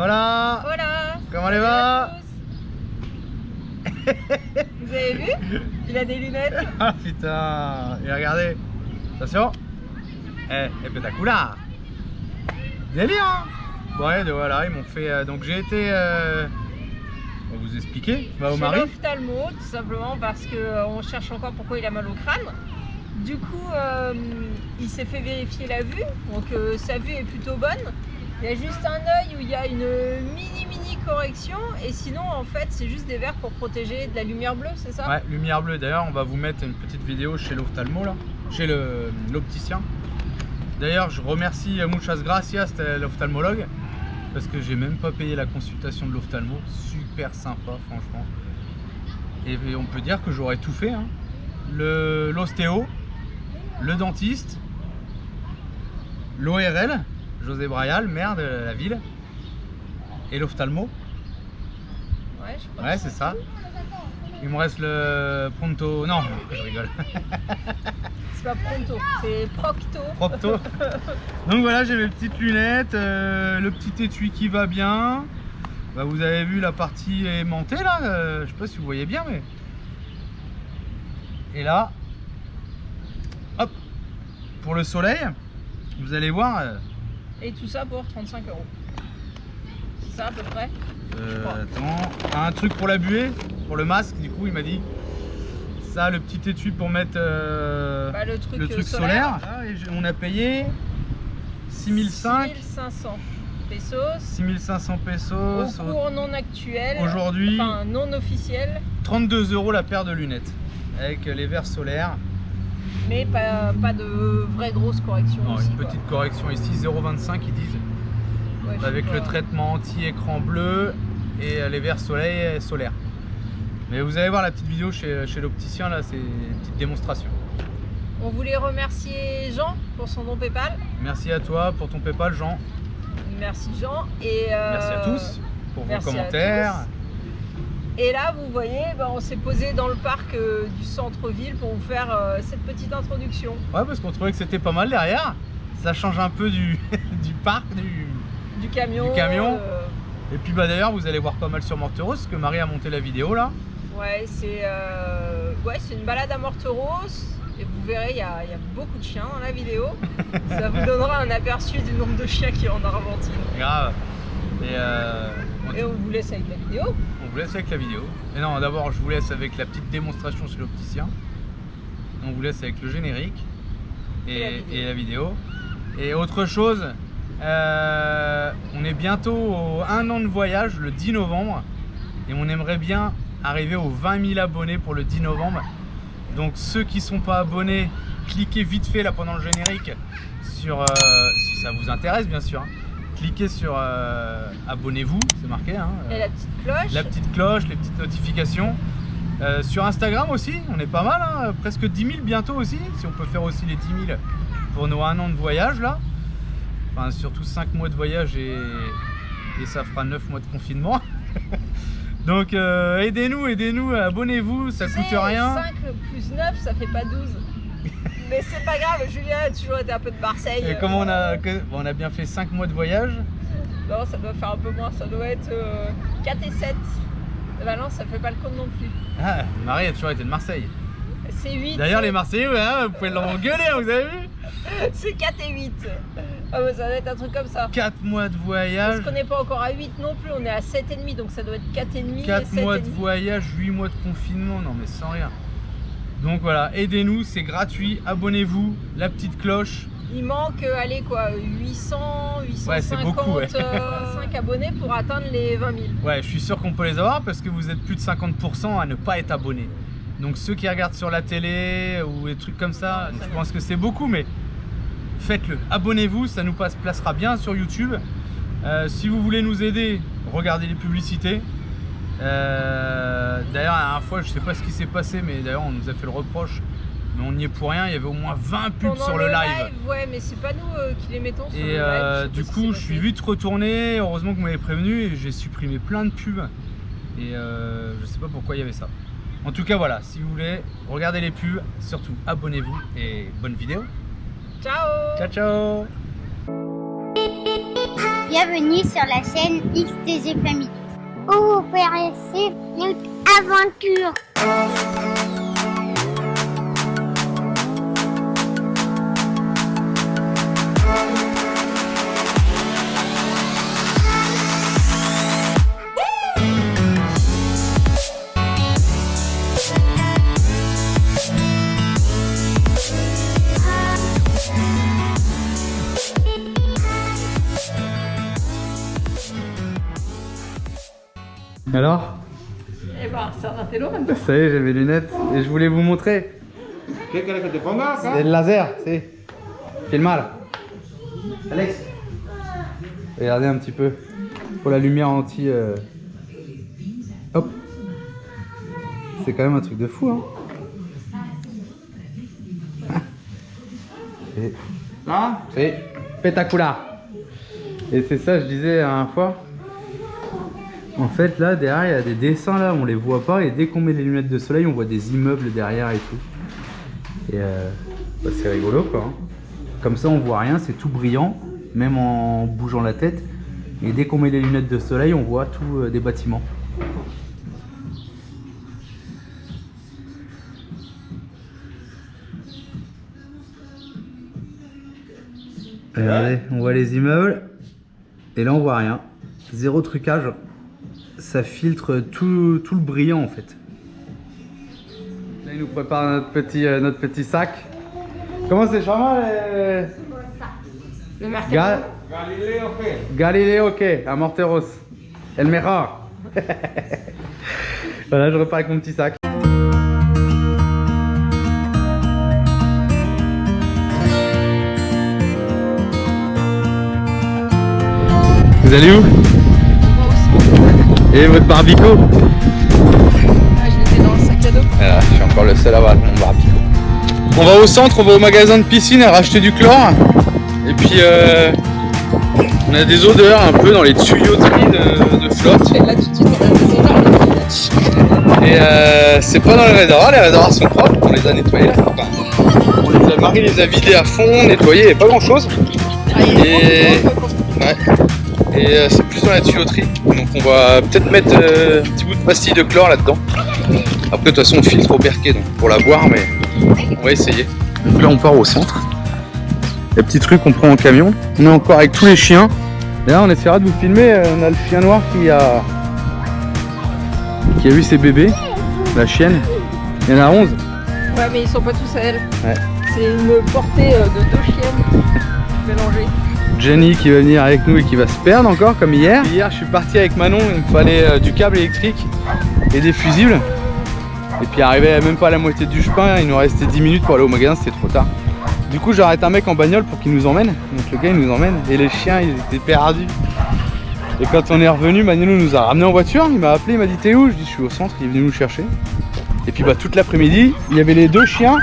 Hola. Hola. Comment allez va? Vous avez vu? Il a des lunettes. Ah putain. Et regardez. Attention. Espectaculaire. Délire hein. Ouais, voilà, ils m'ont fait... donc j'ai été... on va vous expliquer. Au Chez mari. l'ophtalmo, tout simplement parce qu'on cherche encore pourquoi il a mal au crâne. Du coup, il s'est fait vérifier la vue. Donc sa vue est plutôt bonne. Il y a juste un œil où il y a une mini correction. Et sinon, en fait, c'est juste des verres pour protéger de la lumière bleue, c'est ça? Ouais, lumière bleue. D'ailleurs, on va vous mettre une petite vidéo chez l'ophtalmo, là. Chez l'opticien. D'ailleurs, je remercie muchas gracias l'ophtalmologue. Parce que j'ai même pas payé la consultation de l'ophtalmo. Super sympa, franchement. Et on peut dire que j'aurais tout fait. Hein. L'ostéo, le dentiste, l'ORL, José Brayal, maire de la ville, et l'ophtalmo. Ouais, je crois. Ouais, c'est ça. Il me reste le pronto. Non, je rigole. C'est pas pronto, c'est procto. Propto. Donc voilà, j'ai mes petites lunettes, le petit étui qui va bien. Bah, vous avez vu la partie aimantée là, je sais pas si vous voyez bien, mais. Et là, hop, pour le soleil, vous allez voir. Et tout ça pour 35 €. C'est ça à peu près? Attends, un truc pour la buée, pour le masque, du coup, il m'a dit. Ça, le petit étui pour mettre le truc solaire. Là, et on a payé 6500 pesos. 6500 pesos. Au cours non actuel. Aujourd'hui, enfin non officiel. 32 € la paire de lunettes. Avec les verres solaires. Mais pas de vraie grosse correction. Non, aussi, une petite correction ici, 0,25 ils disent. Ouais, avec le traitement anti-écran bleu et les verres solaires. Mais vous allez voir la petite vidéo chez l'opticien, là, c'est une petite démonstration. On voulait remercier Jean pour son don PayPal. Merci à toi pour ton PayPal, Jean. Merci Jean. Et merci à tous pour vos commentaires. Et là, vous voyez, on s'est posé dans le parc du centre-ville pour vous faire cette petite introduction. Ouais, parce qu'on trouvait que c'était pas mal derrière. Ça change un peu du parc, du camion. Et puis d'ailleurs, vous allez voir pas mal sur Morteros, parce que Marie a monté la vidéo là. Ouais, c'est une balade à Morteros. Et vous verrez, il y a beaucoup de chiens dans la vidéo. Ça vous donnera un aperçu du nombre de chiens qu'il y a en Argentine. Grave. Et on vous laisse avec la vidéo. On vous laisse avec la vidéo. Et non, d'abord, je vous laisse avec la petite démonstration chez l'opticien. On vous laisse avec le générique et la vidéo. Et autre chose, on est bientôt au 1 an de voyage, le 10 novembre. Et on aimerait bien arriver aux 20 000 abonnés pour le 10 novembre. Donc ceux qui ne sont pas abonnés, cliquez vite fait là pendant le générique sur, si ça vous intéresse bien sûr, hein, cliquez sur abonnez-vous, c'est marqué. Hein, et la petite cloche. La petite cloche, les petites notifications. Sur Instagram aussi, on est pas mal, hein, presque 10 000 bientôt aussi, si on peut faire aussi les 10 000 pour nos 1 an de voyage là. Enfin surtout 5 mois de voyage et ça fera 9 mois de confinement. Donc aidez-nous, abonnez-vous, ça coûte rien. 5 plus 9, ça fait pas 12. Mais c'est pas grave, Julien a toujours été un peu de Marseille. Et comme on a bien fait 5 mois de voyage. Non, ça doit faire un peu moins, ça doit être 4 et 7. Valence, ça fait pas le compte non plus. Ah, Marie a toujours été de Marseille. C'est 8. D'ailleurs, les Marseillais, ouais, hein, vous pouvez l'engueuler, vous avez vu? C'est 4 et 8. Ah bah ça doit être un truc comme ça. 4 mois de voyage. Parce qu'on n'est pas encore à 8 non plus, on est à 7,5, donc ça doit être 4,5. 4 mois de voyage, 8 mois de confinement, non mais sans rien. Donc voilà, aidez-nous, c'est gratuit, abonnez-vous, la petite cloche. Il manque, allez quoi, 800, 850 ouais, c'est beaucoup, ouais. 5 abonnés pour atteindre les 20 000. Ouais, je suis sûr qu'on peut les avoir parce que vous êtes plus de 50% à ne pas être abonnés. Donc ceux qui regardent sur la télé ou des trucs comme ça, je pense que c'est beaucoup, mais faites-le. Abonnez-vous, ça nous placera bien sur YouTube. Si vous voulez nous aider, regardez les publicités. D'ailleurs, la dernière fois, je sais pas ce qui s'est passé, mais d'ailleurs, on nous a fait le reproche. Mais on n'y est pour rien, il y avait au moins 20 pubs sur le live. Ouais, mais c'est pas nous qui les mettons sur le live. Du coup, je suis vite retourné. Heureusement que vous m'avez prévenu et j'ai supprimé plein de pubs. Et je sais pas pourquoi il y avait ça. En tout cas, voilà, si vous voulez, regardez les pubs, surtout abonnez-vous et bonne vidéo. Ciao. Ciao, ciao. Bienvenue sur la chaîne XTG Family. Où vous pourrez notre aventure. Alors? Eh ben, c'est un intello maintenant. Ça y est, j'ai mes lunettes et je voulais vous montrer. ¿Qué quieres que te ponga acá? C'est le laser, c'est. Filmar. Alex. Regardez un petit peu. Pour la lumière anti. Hop. C'est quand même un truc de fou, hein. C'est spectaculaire. Et c'est ça, je disais la dernière fois. En fait, là, derrière, il y a des dessins, là, on les voit pas. Et dès qu'on met les lunettes de soleil, on voit des immeubles derrière et tout. Et bah, c'est rigolo, quoi. Hein. Comme ça, on voit rien, c'est tout brillant, même en bougeant la tête. Et dès qu'on met les lunettes de soleil, on voit tout des bâtiments. Regardez, on voit les immeubles. Et là, on voit rien. Zéro trucage. Ça filtre tout le brillant en fait. Là, il nous prépare notre petit sac. Comment c'est charmant Le mercado. Galileo, ¿qué? Galileo, ok, à Morteros. El mejor. Voilà, je repars avec mon petit sac. Vous allez où? Et votre barbecue? Ah, je l'étais dans le sac à dos. Voilà, je suis encore le seul à avoir mon barbecue. On va au centre, on va au magasin de piscine à racheter du chlore. Et puis on a des odeurs un peu dans les tuyauteries de flotte. Et là tout de suite on a des odeurs de flotte. Et c'est pas dans les réservoirs sont propres, on les a nettoyés là. Enfin, Marie les a vidés à fond, nettoyés, il n'y a pas grand chose. Et ouais. Et c'est plus dans la tuyauterie, donc on va peut-être mettre un petit bout de pastille de chlore là-dedans. Après de toute façon on filtre au perquet donc pour la boire, mais on va essayer. Donc là on part au centre. Les petits trucs qu'on prend en camion. On est encore avec tous les chiens. Et là on essaiera de vous filmer, on a le chien noir qui a eu ses bébés, la chienne. Il y en a 11. Ouais mais ils sont pas tous à elle. Ouais. C'est une portée de 2 chiennes mélangées. Jenny qui va venir avec nous et qui va se perdre encore comme hier. Hier je suis parti avec Manon, il me fallait du câble électrique et des fusibles. Et puis arrivé même pas à la moitié du chemin, il nous restait 10 minutes pour aller au magasin, c'était trop tard. Du coup j'arrête un mec en bagnole pour qu'il nous emmène. Donc le gars il nous emmène et les chiens ils étaient perdus. Et quand on est revenu, Manon nous a ramené en voiture, il m'a appelé, il m'a dit t'es où? Je dis je suis au centre, il est venu nous chercher. Et puis bah toute l'après-midi, il y avait les 2 chiens.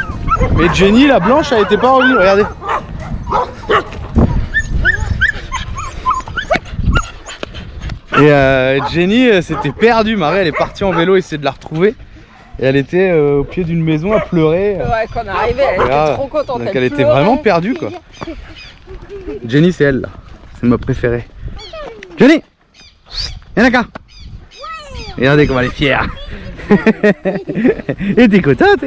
Mais Jenny, la blanche, elle était pas revenue, regardez. Et Jenny s'était perdue, Marie elle est partie en vélo essayer de la retrouver. Et elle était au pied d'une maison à pleurer. Ouais, quand on est arrivé, elle était trop contente. Donc elle était vraiment perdue quoi. Jenny c'est elle là, c'est ma préférée. Jenny, viens là. Regardez comment elle est fière. Et t'es contente,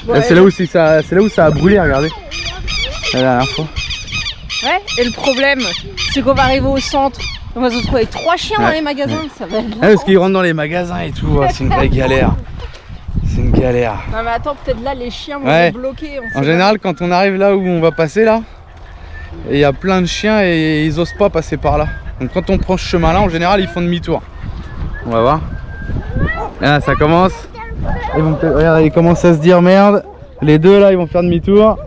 Ouais, c'est là où ça a brûlé, regardez. La dernière fois. Ouais, et le problème, c'est qu'on va arriver au centre. On va se retrouver avec 3 chiens dans les magasins. Ça va être parce qu'ils rentrent dans les magasins et tout, c'est une vraie galère. C'est une galère. Non mais attends, peut-être là les chiens vont nous bloquer. En général, quand on arrive là où on va passer là, il y a plein de chiens et ils osent pas passer par là. Donc quand on prend ce chemin là, en général ils font demi-tour. On va voir. Là ça commence. Regarde, ils commencent à se dire merde. Les 2 là ils vont faire demi-tour.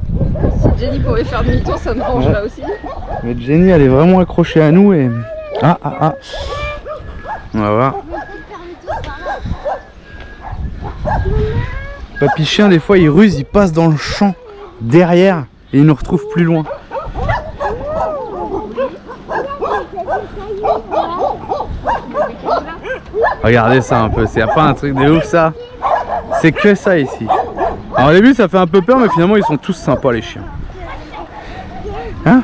Si Jenny pouvait faire demi-tour, ça me rangerait aussi. Mais Jenny elle est vraiment accrochée à nous et... Ah. On va voir. Papy chien des fois il ruse, il passe dans le champ derrière et il nous retrouve plus loin. Regardez ça un peu, c'est pas un truc de ouf ça. C'est que ça ici. Alors au début ça fait un peu peur mais finalement ils sont tous sympas les chiens. Hein?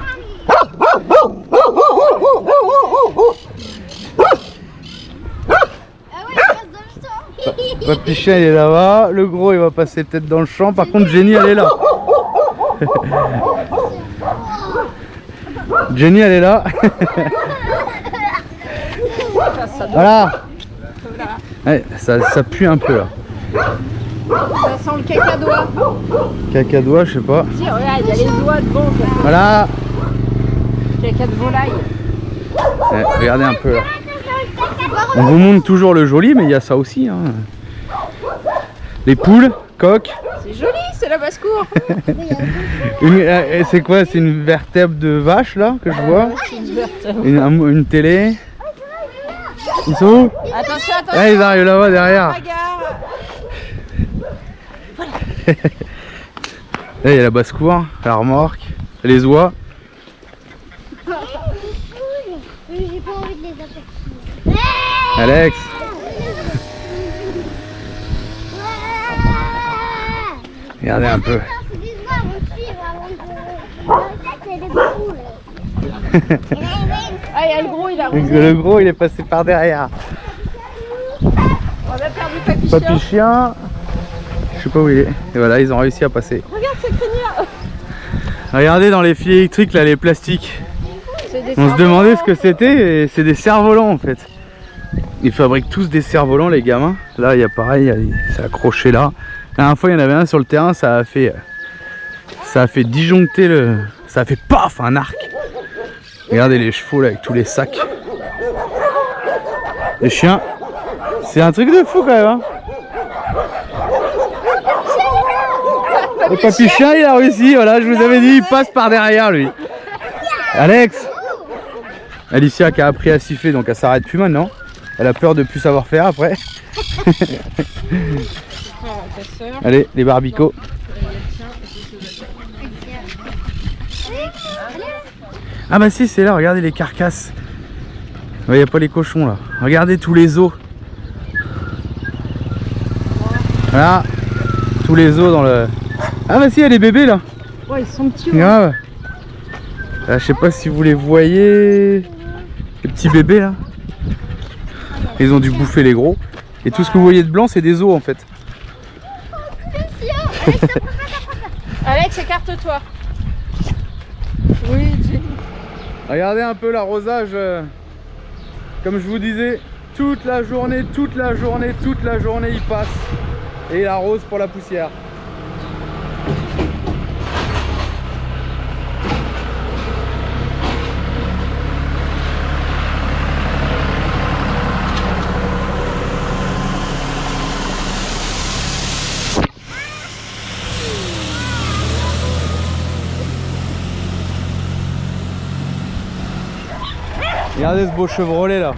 Papy chien il est là-bas, le gros il va passer peut-être dans le champ, par contre Jenny elle est là. Jenny elle est là. Voilà. Ouais, ça pue un peu là. Ça sent le cacadois. Cacadois, je sais pas. Si, regarde, il y a les doigts devant. Voilà. Caca de volaille. Ouais, regardez un peu là. On vous montre toujours le joli, mais il y a ça aussi. Hein. Les poules, coqs. C'est joli, c'est la basse-cour. C'est quoi? C'est une vertèbre de vache là que je vois. C'est une vertèbre. Une télé. Ils sont où? Attention, attention. Ah, ils arrivent là-bas derrière. Bagarre. Là il y a la basse-cour, la remorque, les oies. J'ai pas envie de les attaquer. Alex. Regardez un peu. Ah, il y a le gros, il a rosé. Le gros il est passé par derrière. On a perdu Papy chien. Papy chien. Je sais pas où il est. Et voilà, ils ont réussi à passer. Regarde cette crinière. Regardez dans les fils électriques là, les plastiques. C'est des On se cerfs-volants. demandait ce que c'était et c'est des cerfs-volants en fait. Ils fabriquent tous des cerfs-volants les gamins. Là il y a pareil, c'est accroché là. La dernière fois il y en avait un sur le terrain, ça a fait disjoncter le... Ça a fait paf un arc. Regardez les chevaux là avec tous les sacs. Les chiens. C'est un truc de fou quand même hein. Le papy chien il a réussi, voilà, je vous avais dit, il passe par derrière lui. Alex. Alicia qui a appris à siffler donc elle s'arrête plus maintenant. Elle a peur de plus savoir faire après. Allez, les barbicots. Ah bah si, c'est là, regardez les carcasses. Il n'y a pas les cochons là. Regardez tous les os. Voilà. Tous les os dans le... Ah bah si, il y a les bébés là. Ouais, ils sont petits. Grave. Là, je sais pas si vous les voyez. Les petits bébés là. Ils ont dû bouffer les gros. Et tout ce que vous voyez de blanc, c'est des os en fait. Alex, écarte-toi. Oui, Jenny. Regardez un peu l'arrosage. Comme je vous disais, toute la journée, il passe. Et il arrose pour la poussière. Regardez ce beau Chevrolet là.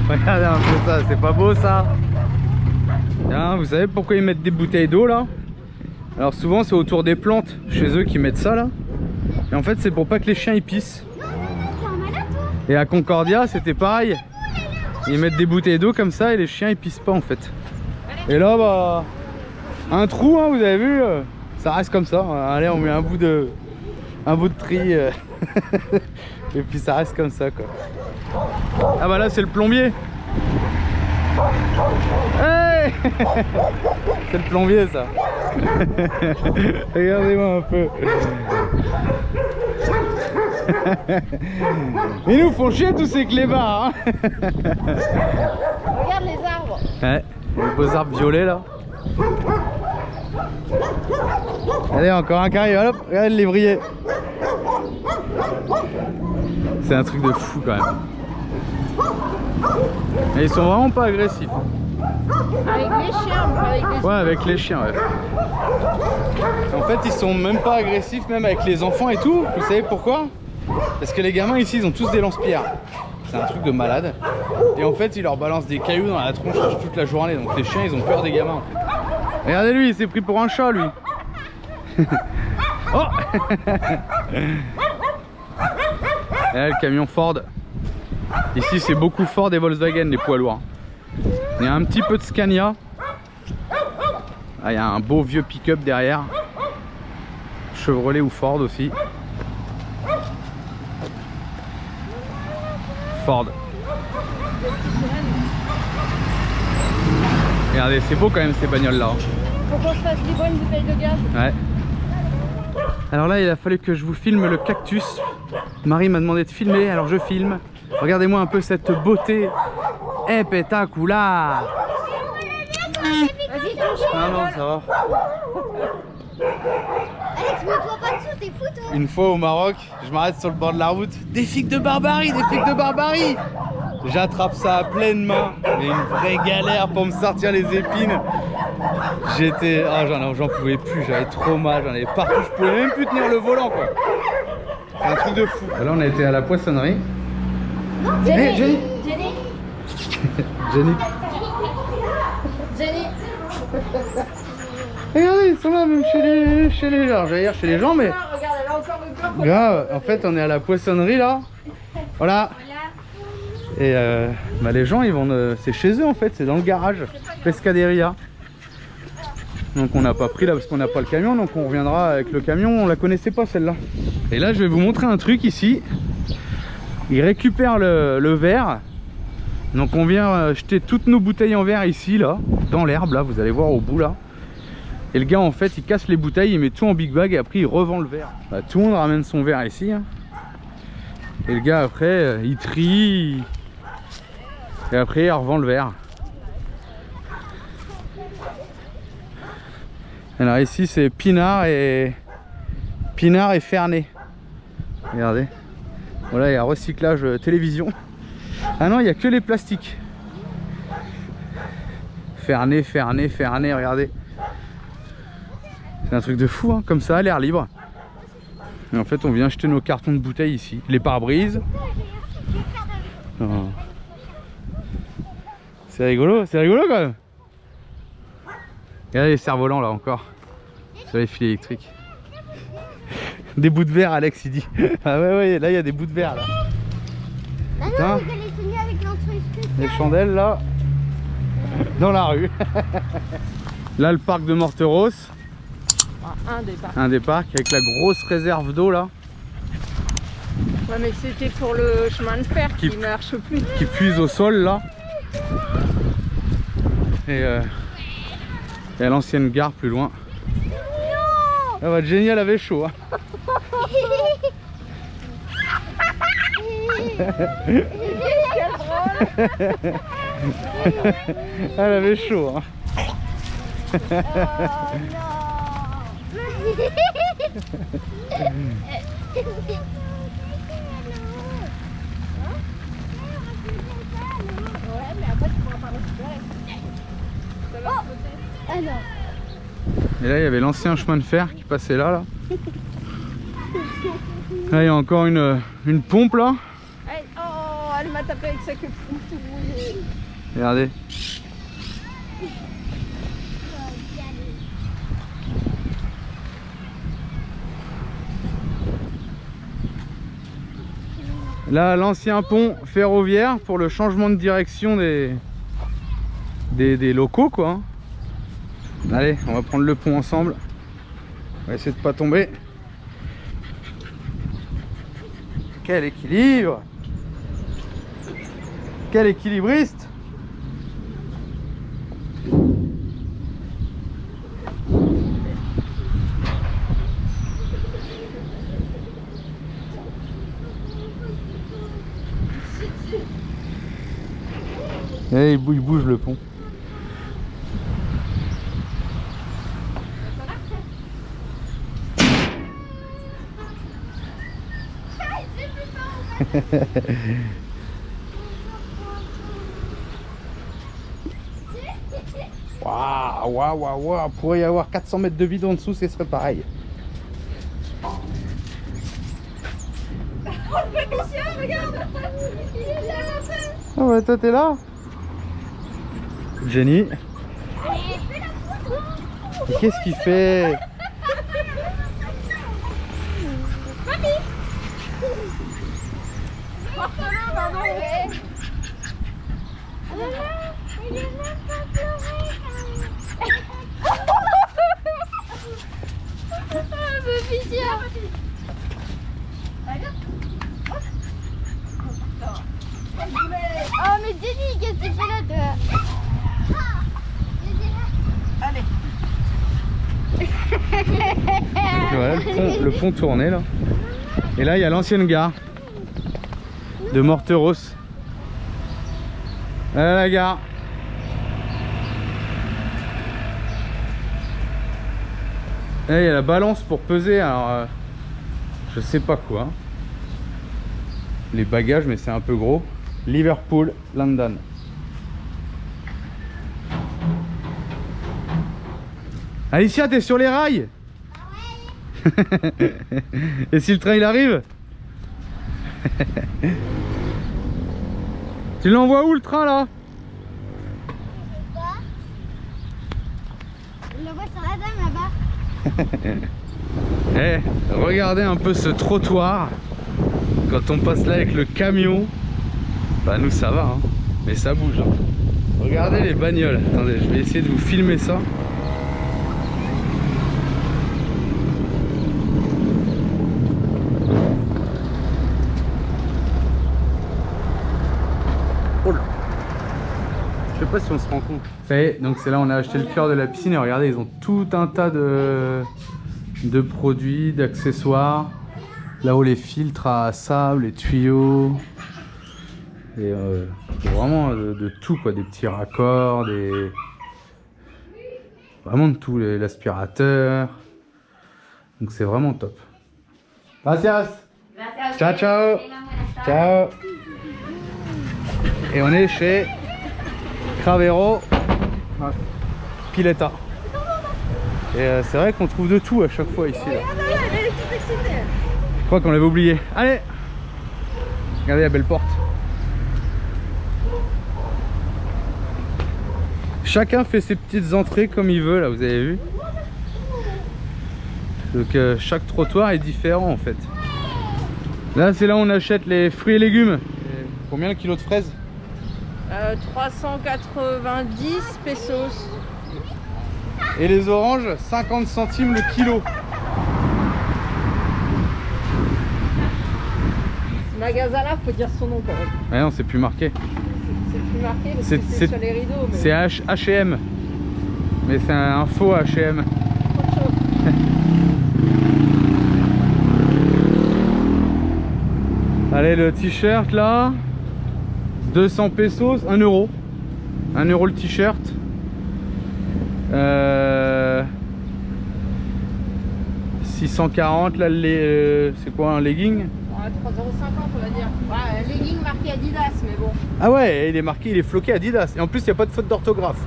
Regardez un peu ça, c'est pas beau ça. Tiens, vous savez pourquoi ils mettent des bouteilles d'eau là? Alors souvent c'est autour des plantes chez eux qu'ils mettent ça là. Et en fait c'est pour pas que les chiens ils pissent. Et à Concordia c'était pareil. Ils mettent des bouteilles d'eau comme ça et les chiens ils pissent pas en fait. Et là bah un trou hein, vous avez vu, ça reste comme ça. Allez on met un bout de tri et puis ça reste comme ça quoi. Ah bah là c'est le plombier. Hey c'est le plombier ça. Regardez-moi un peu. Ils nous font chier tous ces clébards hein. Regarde les arbres. Ouais, les beaux arbres violets là. Allez, encore un qui arrive, hop, regardez le lévrier. C'est un truc de fou quand même. Et ils sont vraiment pas agressifs. Avec les chiens, pas avec les... Ouais, avec les chiens, ouais. En fait, ils sont même pas agressifs, même avec les enfants et tout. Vous savez pourquoi? Parce que les gamins ici, ils ont tous des lance-pierres. C'est un truc de malade. Et en fait, ils leur balancent des cailloux dans la tronche toute la journée. Donc les chiens, ils ont peur des gamins en fait. Regardez lui, il s'est pris pour un chat lui. Oh. Et là, le camion Ford. Ici c'est beaucoup Ford et Volkswagen les poids lourds. Il y a un petit peu de Scania. Ah, il y a un beau vieux pick-up derrière. Chevrolet ou Ford aussi. Ford. Regardez, c'est beau quand même ces bagnoles là. Faut qu'on se fasse livrer une bouteille de gaz. Ouais. Alors là, il a fallu que je vous filme le cactus. Marie m'a demandé de filmer, alors je filme. Regardez-moi un peu cette beauté. Espectaculaire. Vas-y, touche. Non, non, ça va. Alex, mets-toi pas dessous, t'es fou toi. Une fois au Maroc, je m'arrête sur le bord de la route. Des figues de Barbarie, des figues de Barbarie. J'attrape ça à pleine main. Mais une vraie galère pour me sortir les épines. J'étais... Ah, j'en pouvais plus, j'avais trop mal, j'en avais partout. Je pouvais même plus tenir le volant, quoi. C'est un truc de fou. Là, on a été à la poissonnerie. Hey, Jenny. Jenny. Jenny. Jenny. Regardez, ils sont là même chez les gens. J'allais dire chez les gens, mais... Regarde, elle a encore le corps. Grave, en fait on est à la poissonnerie là. Voilà. Et bah, les gens ils vont... C'est chez eux en fait, c'est dans le garage. Pescaderia. Donc on n'a pas pris là parce qu'on n'a pas le camion. Donc on reviendra avec le camion. On la connaissait pas celle-là. Et là je vais vous montrer un truc ici. Ils récupèrent le verre. Donc on vient jeter toutes nos bouteilles en verre ici là. Dans l'herbe là, vous allez voir au bout là. Et le gars en fait il casse les bouteilles, il met tout en big bag et après il revend le verre. Bah, tout le monde ramène son verre ici hein. Et le gars après il trie et après il revend le verre. Alors ici c'est Pinard et Ferney. Regardez. Voilà, il y a recyclage télévision. Ah non, il n'y a que les plastiques. Ferney, regardez. C'est un truc de fou, hein, comme ça, à l'air libre. Et en fait, on vient acheter nos cartons de bouteilles ici. Les pare-brises. Oh. C'est rigolo quand même. Regardez les cerfs-volants là encore. Sur les fils électriques. Des bouts de verre, Alex il dit. Ah ouais, là il y a des bouts de verre là. Ah Putain. non, mais les tenues avec l'entrée spéciale. Les chandelles là. Dans la rue. Là le parc de Morteros. Un des parcs avec la grosse réserve d'eau là. Ouais, mais c'était pour le chemin de fer qui marche plus. Qui puise au sol là. Et l'ancienne gare plus loin. Ah bah Jenny elle avait chaud hein. Quel drôle. Elle avait chaud hein. Ah non. Et là il y avait l'ancien chemin de fer qui passait là. Là il y a encore une pompe là. Oh, elle m'a tapé avec sa queue tout mouillée. Regardez. Là l'ancien pont ferroviaire pour le changement de direction des locaux quoi hein. Allez, on va prendre le pont ensemble. On va essayer de pas tomber. Quel équilibre! Quel équilibriste! Et il bouge le pont. Waouh, pourrait y avoir 400 mètres de vide en dessous, ce serait pareil. Regarde. Ah ouais, toi t'es là Jenny. Qu'est-ce qu'il fait? Porte-le, maman. Il est même pas pleuré. Ah, bébé, Oh, mais te dis que tu fais là, toi. Allez. Donc voilà, le pont tourné là. Et là il y a l'ancienne gare de Morteros. Voilà la gare. Là il y a la balance pour peser, alors je sais pas quoi. Les bagages, mais c'est un peu gros. Liverpool, London. Alicia, t'es sur les rails? Et si le train il arrive? Tu l'envoies où le train là? Je le vois sur la dame là-bas. Eh, regardez un peu ce trottoir. Quand on passe là avec le camion, bah nous ça va, hein. Mais ça bouge. Hein. Regardez les bagnoles. Attendez, je vais essayer de vous filmer ça. Oh là. Je sais pas si on se rend compte. Ça y est, donc c'est là on a acheté le cœur de la piscine et regardez, ils ont tout un tas de produits, d'accessoires. Là-haut les filtres à sable, les tuyaux. Et vraiment de tout quoi, des petits raccords, vraiment de tout, l'aspirateur. Donc c'est vraiment top. Gracias. Ciao ciao. Ciao. Et on est chez Cravero Pileta. Et c'est vrai qu'on trouve de tout à chaque fois ici. Là. Je crois qu'on l'avait oublié. Allez, regardez la belle porte. Chacun fait ses petites entrées comme il veut là, vous avez vu. Donc chaque trottoir est différent en fait. Là c'est là où on achète les fruits et légumes. Et combien le kilo de fraises? 390 pesos. Et les oranges 50 centimes le kilo. Ce magasin là, faut dire son nom quand même. Ah non, c'est plus marqué. C'est plus marqué parce que c'est sur les rideaux. Mais... C'est H&M. Mais c'est un faux H&M. Allez, le t-shirt là, 200 pesos, 1 euro. 1 euro le t-shirt. 640 là, c'est quoi un legging? Ouais, 3,50 on va dire. Ouais, un legging marqué Adidas, mais bon. Ah ouais, il est marqué, il est floqué Adidas. Et en plus, il n'y a pas de faute d'orthographe.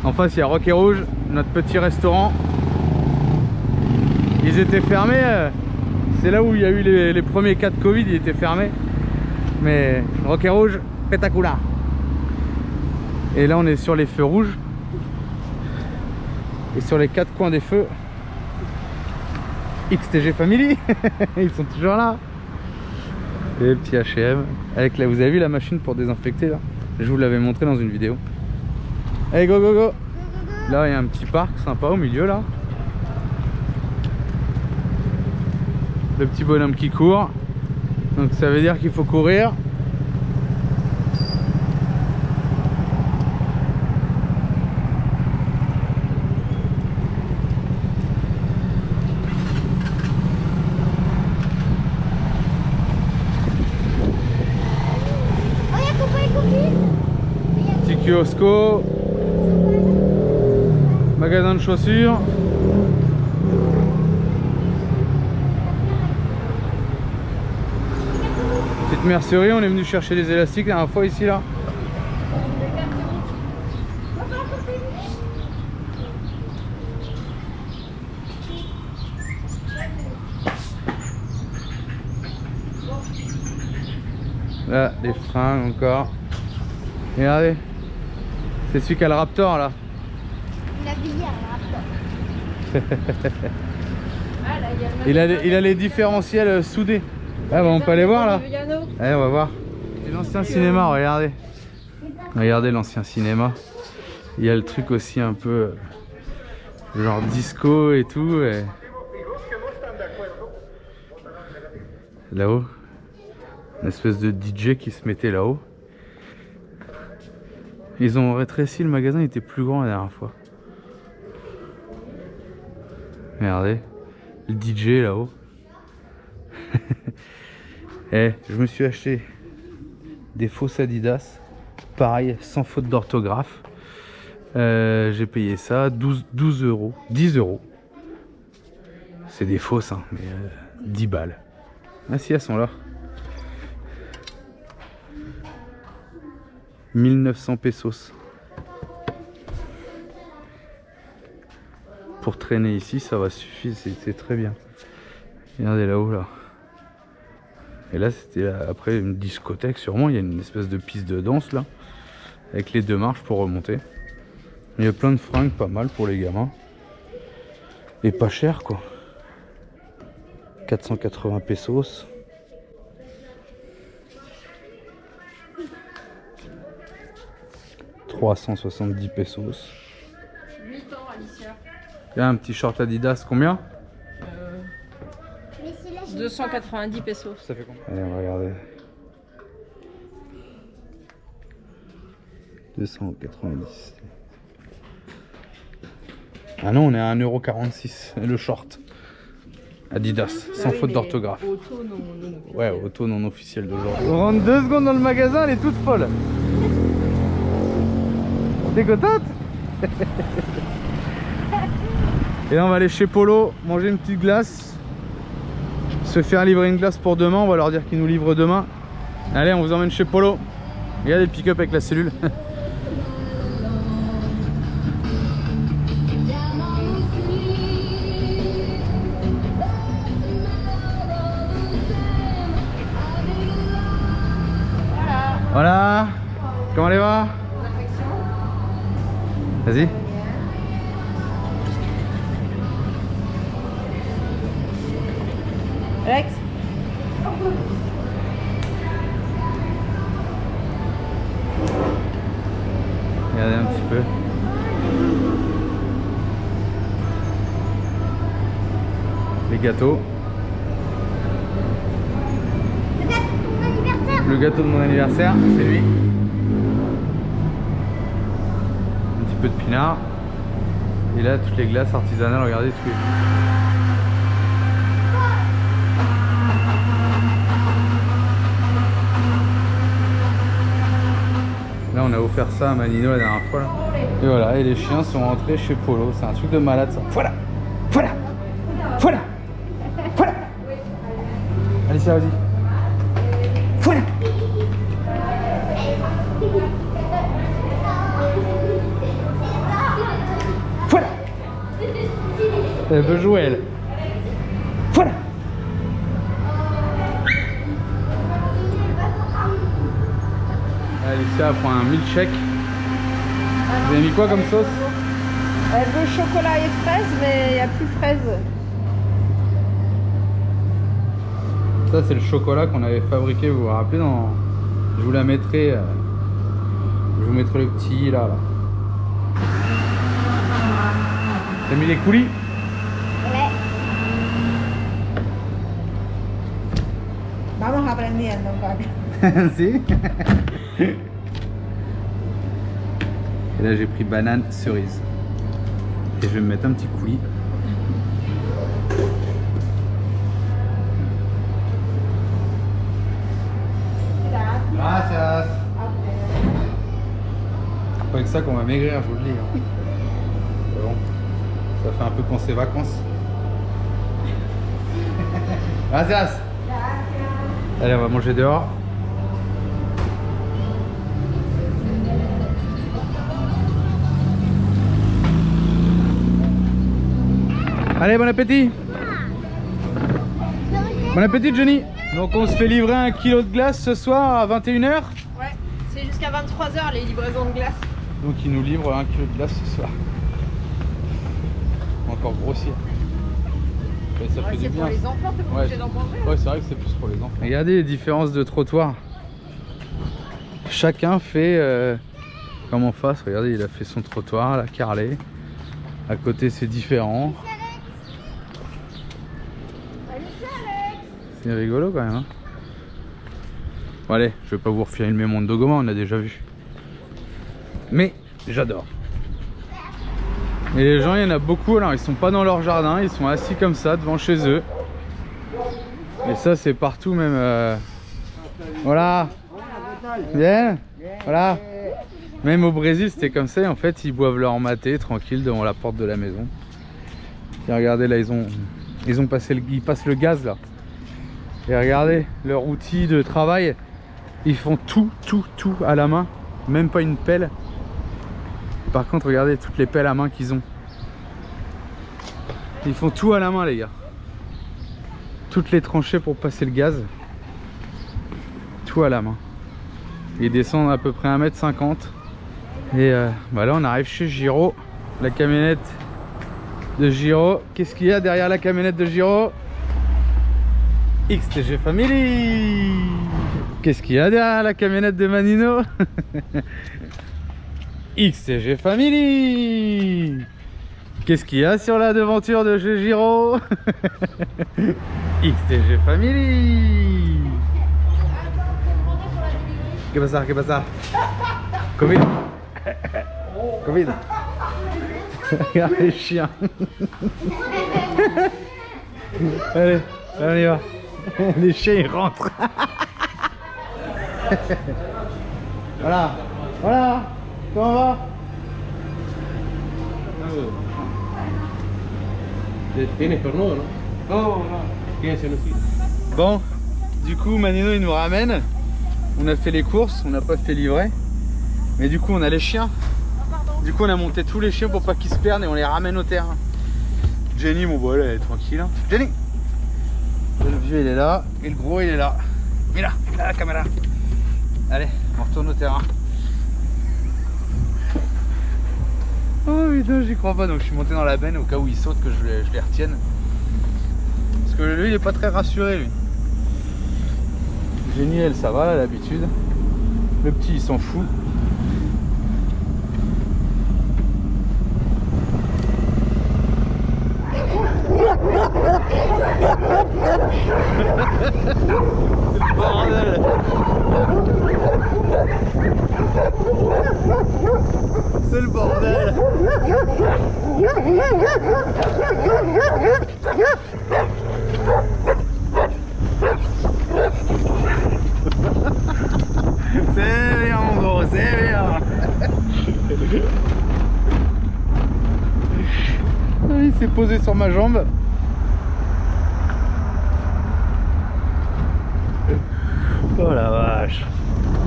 En face, il y a Rock et Rouge, notre petit restaurant. Ils étaient fermés. C'est là où il y a eu les premiers cas de Covid, ils étaient fermés. Mais Rock et Rouge, pétacula. Et là, on est sur les feux rouges. Et sur les 4 coins des feux, XTG Family. Ils sont toujours là. Et le petit H&M. Avec là, vous avez vu la machine pour désinfecter là? Je vous l'avais montré dans une vidéo. Allez, go go go. Là, il y a un petit parc sympa au milieu là. Le petit bonhomme qui court. Donc ça veut dire qu'il faut courir. Petit kiosco. Magasin de chaussures. Petite mercerie, on est venu chercher des élastiques la dernière fois ici là. Là, des freins encore. Regardez, c'est celui qui a le Raptor là. La bière, le Raptor. Il a les différentiels soudés. Ah, bah, on peut aller voir là. Allez, on va voir. C'est l'ancien cinéma, regardez. Regardez l'ancien cinéma. Il y a le truc aussi un peu genre disco et tout. Et... là-haut, une espèce de DJ qui se mettait là-haut. Ils ont rétréci le magasin, il était plus grand la dernière fois. Regardez, le DJ là-haut. Eh, je me suis acheté des fausses Adidas. Pareil, sans faute d'orthographe. J'ai payé ça 12 euros. 10 euros. C'est des fausses, hein, mais 10 balles. Ah si, elles sont là. 1900 pesos. Pour traîner ici, ça va suffire, c'est très bien. Regardez là-haut, là. Et là, c'était après une discothèque, sûrement. Il y a une espèce de piste de danse, là. Avec les 2 marches pour remonter. Il y a plein de fringues, pas mal pour les gamins. Et pas cher, quoi. 480 pesos. « 370 pesos. » 8 ans, Alicia. Il y a un petit short Adidas, combien? 290 pesos. Ça fait combien? Allez, on va regarder. 290. Ah non, on est à 1,46 € le short. Adidas, sans faute d'orthographe. Auto non officiel. Ouais, auto non officiel d'aujourd'hui. On rentre 2 secondes dans le magasin, elle est toute folle. T'es contente? Et là on va aller chez Polo, manger une petite glace. Se faire livrer une glace pour demain, on va leur dire qu'ils nous livrent demain. Allez, on vous emmène chez Polo. Regardez le pick-up avec la cellule. Voilà. Comment elle va? Vas-y. Alex. Regardez un petit peu. Les gâteaux. Le gâteau de mon anniversaire, c'est lui. Un petit peu de pinard. Et là, toutes les glaces artisanales, regardez tout. Là, on a offert ça à Manino la dernière fois. Là. Et voilà, et les chiens sont rentrés chez Polo. C'est un truc de malade, ça. Voilà, voilà, voilà, voilà. Alicia, vas-y. Voilà. Voilà. Elle veut jouer, elle. Voilà. Alicia prend un milkshake. Vous avez mis quoi comme sauce? Elle veut chocolat et fraise, mais il n'y a plus fraise. Ça c'est le chocolat qu'on avait fabriqué, vous vous rappelez dans... Je vous la mettrai... Je vous mettrai le petit là. T'as mis les coulis? Ouais. Vamos aprendiendo, papi. Si. Et là j'ai pris banane cerise. Et je vais me mettre un petit coulis. Gracias. C'est pas avec ça qu'on va maigrir, je vous le dis. Hein. Bon, ça fait un peu penser vacances. Gracias. Allez, on va manger dehors. Allez, bon appétit. Bon appétit, Johnny. Donc on se fait livrer 1 kilo de glace ce soir à 21 h. Ouais, c'est jusqu'à 23 h les livraisons de glace. Donc il nous livre 1 kilo de glace ce soir. Encore grossir. Et ça fait du C'est bien. pour les enfants, t'es pas obligé d'en manger. Ouais, c'est vrai que c'est plus pour les enfants. Regardez les différences de trottoir. Chacun fait comme en face. Regardez, il a fait son trottoir, là, carrelé. À côté, c'est différent. C'est rigolo quand même. Hein. Bon, allez, je vais pas vous refaire une mémoire de Goma, on a déjà vu. mais j'adore. Et les gens, il y en a beaucoup, alors ils sont pas dans leur jardin, ils sont assis comme ça devant chez eux. Et ça c'est partout même. Voilà. Bien. Voilà. Même au Brésil c'était comme ça, et en fait ils boivent leur maté tranquille devant la porte de la maison. Et regardez là, ils passent le gaz là. Et regardez leur outil de travail, ils font tout à la main, même pas une pelle. Par contre regardez toutes les pelles à main qu'ils ont. Ils font tout à la main les gars. Toutes les tranchées pour passer le gaz, tout à la main. Ils descendent à peu près 1,50 m. Et bah là on arrive chez Giro, la camionnette de Giro. Qu'est-ce qu'il y a derrière la camionnette de Giro? XTG Family. Qu'est-ce qu'il y a derrière la camionnette de Manino? XTG Family. Qu'est-ce qu'il y a sur la devanture de chez Giro? XTG Family. Qu'est-ce que ça? Covid. Covid. Regarde les chiens. Allez, on y va. Les chiens ils rentrent. Voilà. Voilà. Comment va? Bon, du coup Manino il nous ramène. On a fait les courses, on n'a pas fait livrer. Mais du coup on a les chiens. Du coup on a monté tous les chiens pour pas qu'ils se perdent et on les ramène au terrain. Jenny, mon bol, elle est tranquille. Jenny! Le vieux il est là et le gros il est là. Mira, là la caméra. Allez, on retourne au terrain. Oh putain, j'y crois pas, donc je suis monté dans la benne au cas où il saute, que je les retienne. Parce que lui il est pas très rassuré lui. Jenny elle ça va, elle a l'habitude. Le petit il s'en fout. C'est le bordel. C'est le bordel. C'est bien mon gros, c'est bien. Il s'est posé sur ma jambe. Oh la vache.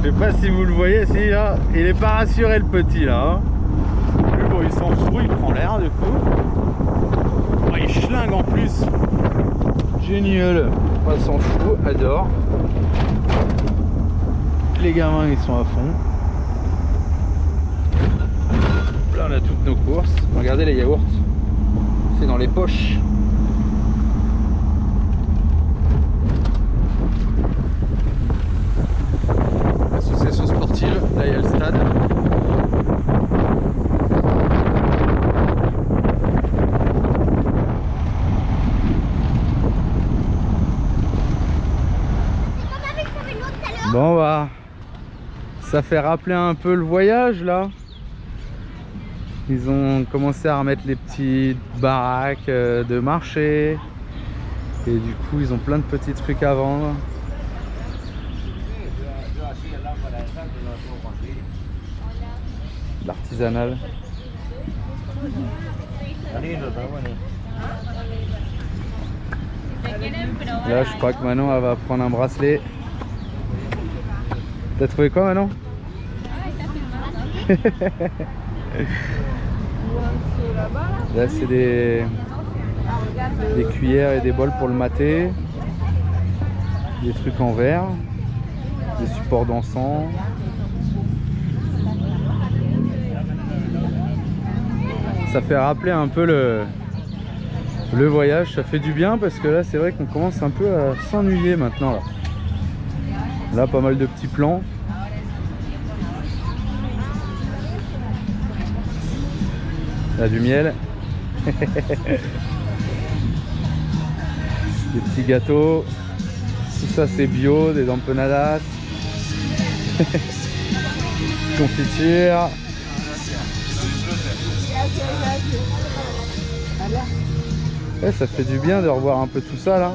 Je sais pas si vous le voyez, si là, il est pas rassuré le petit là. Mais bon, il s'en fout, il prend l'air du coup. Oh, il schlingue en plus. Génial. On s'en fout, adore. Les gamins ils sont à fond. Là on a toutes nos courses. Regardez les yaourts. C'est dans les poches. Association sportive, là il y a le stade. Bon bah, ça fait rappeler un peu le voyage là. Ils ont commencé à remettre les petites baraques de marché. Et du coup ils ont plein de petits trucs à vendre. L'artisanal. Là je crois que Manon elle va prendre un bracelet. T'as trouvé quoi Manon? Là c'est des cuillères et des bols pour le maté. Des trucs en verre. Des supports d'encens. Ça fait rappeler un peu le voyage, ça fait du bien parce que là c'est vrai qu'on commence un peu à s'ennuyer maintenant. Là pas mal de petits plans. Là du miel. Des petits gâteaux. Tout ça c'est bio, des empanadas. Confiture. Ouais, ça fait du bien de revoir un peu tout ça là.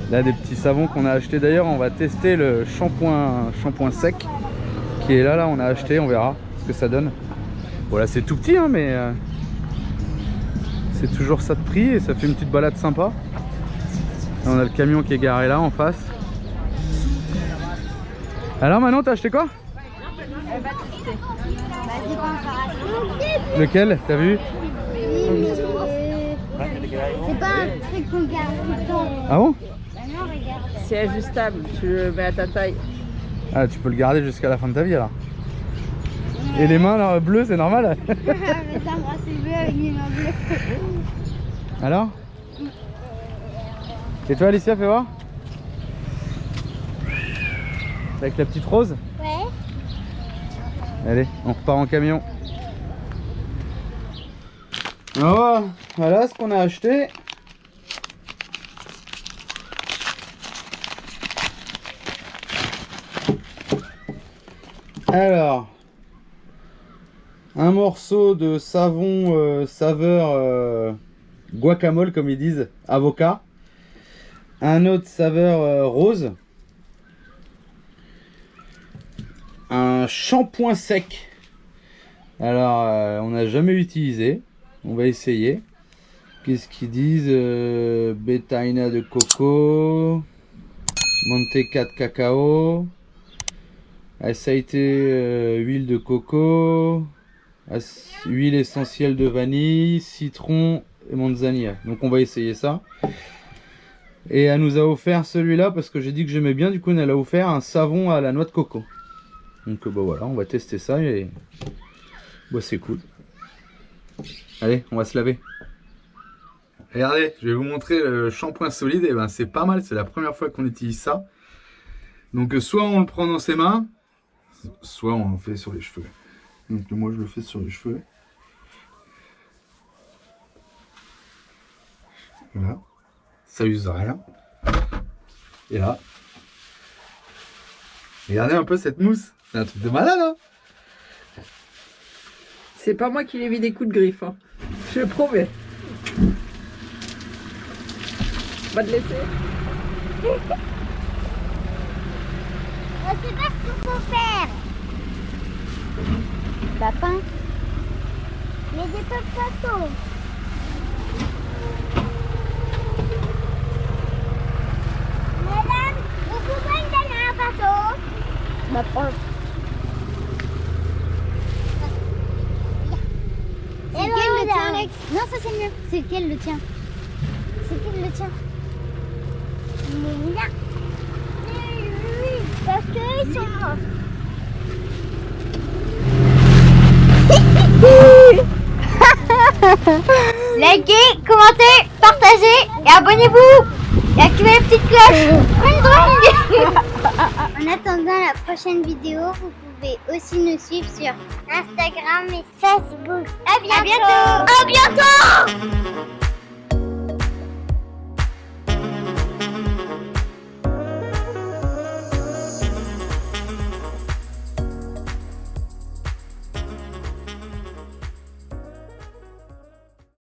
Là, des petits savons qu'on a achetés. D'ailleurs, on va tester le shampoing sec qui est là. On a acheté, on verra ce que ça donne. Voilà, c'est tout petit, hein, mais c'est toujours ça de prix et ça fait une petite balade sympa. Là, on a le camion qui est garé là en face. Alors Manon, t'as acheté quoi? Lequel? T'as vu? C'est pas un truc qu'on garde tout le temps. Ah bon? Bah non, regarde. C'est ajustable, tu le mets à ta taille. Ah, tu peux le garder jusqu'à la fin de ta vie alors. Et les mains là, bleues, c'est normal? Mais ça me rend bleu avec les mains bleues. Alors? Et toi Alicia, fais voir? Avec la petite rose? Ouais. Allez, on repart en camion. Oh, voilà ce qu'on a acheté. Alors, un morceau de savon saveur guacamole comme ils disent, avocat. Un autre saveur rose. Un shampoing sec. Alors, on n'a jamais utilisé. On va essayer. Qu'est-ce qu'ils disent? Bétaïna de coco, manteca de cacao, aceite, huile de coco, huile essentielle de vanille, citron et manzanilla. Donc on va essayer ça. Et elle nous a offert celui-là parce que j'ai dit que j'aimais bien. Du coup, elle a offert un savon à la noix de coco. Donc bah voilà, on va tester ça et bah, c'est cool. Allez, on va se laver. Regardez, je vais vous montrer le shampoing solide. Et ben c'est pas mal, c'est la première fois qu'on utilise ça. Donc soit on le prend dans ses mains, soit on le fait sur les cheveux. Donc moi je le fais sur les cheveux. Voilà, ça use rien. Et là, regardez un peu cette mousse, c'est un truc de malade hein. C'est pas moi qui lui ai mis des coups de griffe, hein. Je le promets. Va te laisser. On sait pas ce qu'il faut faire. Lapin. Il y a des potatos. Madame, vous pouvez me donner un bateau? Bah, prends. C'est lequel le tien, Alex? Non, ça c'est mieux. C'est lequel le tien? C'est lequel le tien? Là. Oui, parce qu'ils sont morts. Likez, commentez, partagez et abonnez-vous. Et activez la petite cloche. En attendant la prochaine vidéo, vous pouvez aussi nous suivre sur Instagram et Facebook. À bientôt. À bientôt.